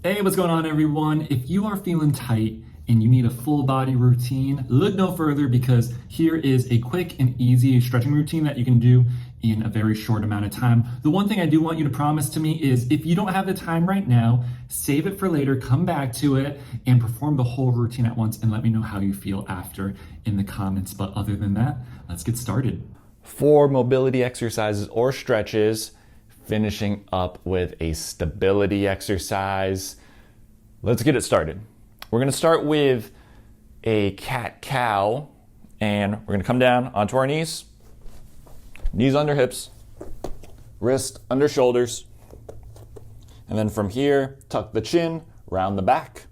Hey, what's going on, everyone? If you are feeling tight and you need a full body routine, look no further because here is a quick and easy stretching routine that you can do in a very short amount of time. The one thing I do want you to promise to me is if you don't have the time right now, save it for later, come back to it and perform the whole routine at once and let me know how you feel after in the comments. But other than that, let's get started. 4 mobility exercises or stretches, finishing up with a stability exercise. Let's get it started. We're going to start with a cat-cow, and we're going to come down onto our knees under hips, wrist under shoulders, and then from here, tuck the chin, round the back,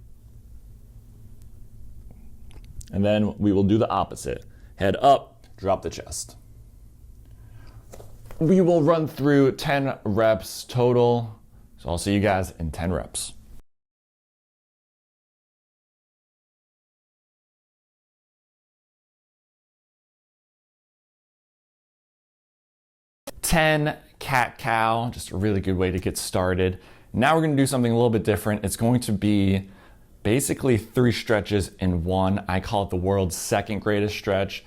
and then we will do the opposite. Head up, drop the chest. We will run through 10 reps total. So I'll see you guys in 10 reps. Ten cat-cow, just a really good way to get started. Now we're gonna do something a little bit different. It's going to be basically 3 stretches in one. I call it the world's second greatest stretch.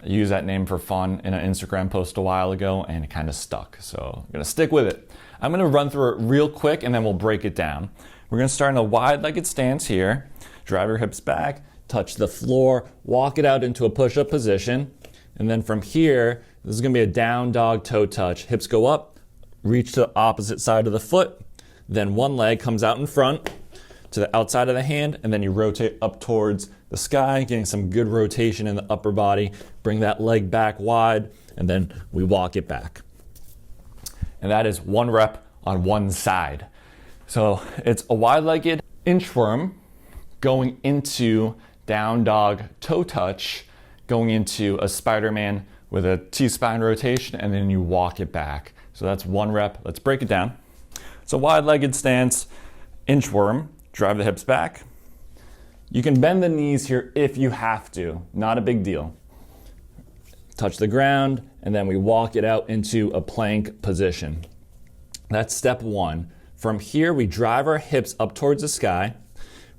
I used that name for fun in an Instagram post a while ago and it kind of stuck. So I'm gonna stick with it. I'm gonna run through it real quick and then we'll break it down. We're gonna start in a wide-legged stance here. Drive your hips back, touch the floor, walk it out into a push-up position. And then from here, this is gonna be a down dog toe touch. Hips go up, reach to the opposite side of the foot. Then one leg comes out in front to the outside of the hand, and then you rotate up towards the sky, getting some good rotation in the upper body. Bring that leg back wide, and then we walk it back. And that is 1 rep on one side. So it's a wide-legged inchworm going into down dog toe touch, going into a Spider-Man with a T-spine rotation, and then you walk it back. So that's 1 rep. Let's break it down. So wide-legged stance, inchworm. Drive the hips back. You can bend the knees here if you have to, not a big deal. Touch the ground, and then we walk it out into a plank position. That's step 1. From here, we drive our hips up towards the sky,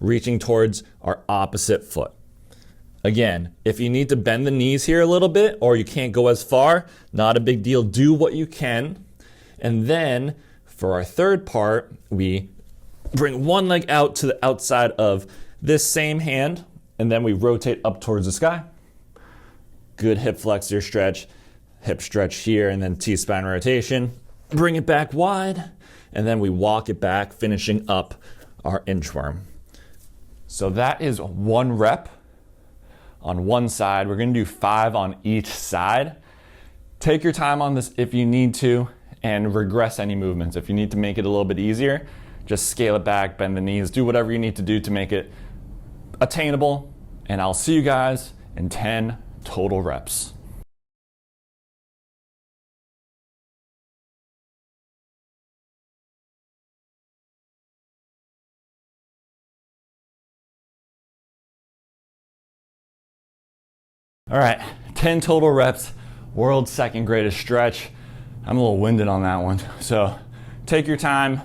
reaching towards our opposite foot. Again, if you need to bend the knees here a little bit, or you can't go as far, not a big deal. Do what you can. And then, for our third part, we bring one leg out to the outside of this same hand, and then we rotate up towards the sky. Good hip flexor stretch, hip stretch here, and then T-spine rotation. Bring it back wide, and then we walk it back, finishing up our inchworm. So that is 1 rep on one side. We're gonna do 5 on each side. Take your time on this if you need to, and regress any movements. If you need to make it a little bit easier, just scale it back, bend the knees, do whatever you need to do to make it attainable. And I'll see you guys in 10 total reps. All right, 10 total reps, world's second greatest stretch. I'm a little winded on that one. So take your time,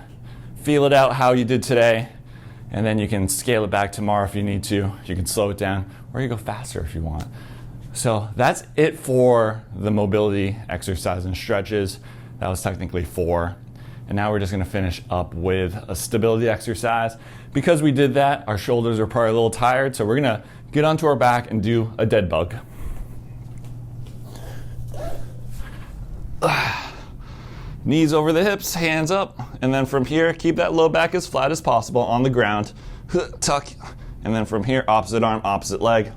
feel it out how you did today, and then you can scale it back tomorrow if you need to. You can slow it down, or you go faster if you want. So that's it for the mobility exercise and stretches. That was technically 4. And now we're just gonna finish up with a stability exercise. Because we did that, our shoulders are probably a little tired, so we're gonna get onto our back and do a dead bug. Knees over the hips, hands up, and then from here, keep that low back as flat as possible on the ground. Tuck, and then from here, opposite arm, opposite leg.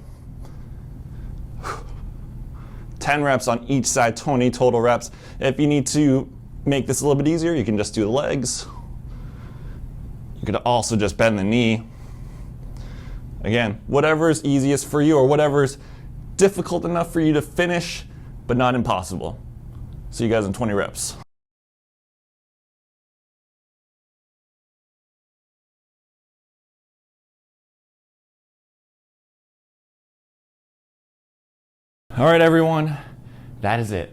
10 reps on each side, 20 total reps. If you need to make this a little bit easier, you can just do the legs. You could also just bend the knee. Again, whatever is easiest for you or whatever is difficult enough for you to finish, but not impossible. See you guys in 20 reps. All right, everyone, that is it.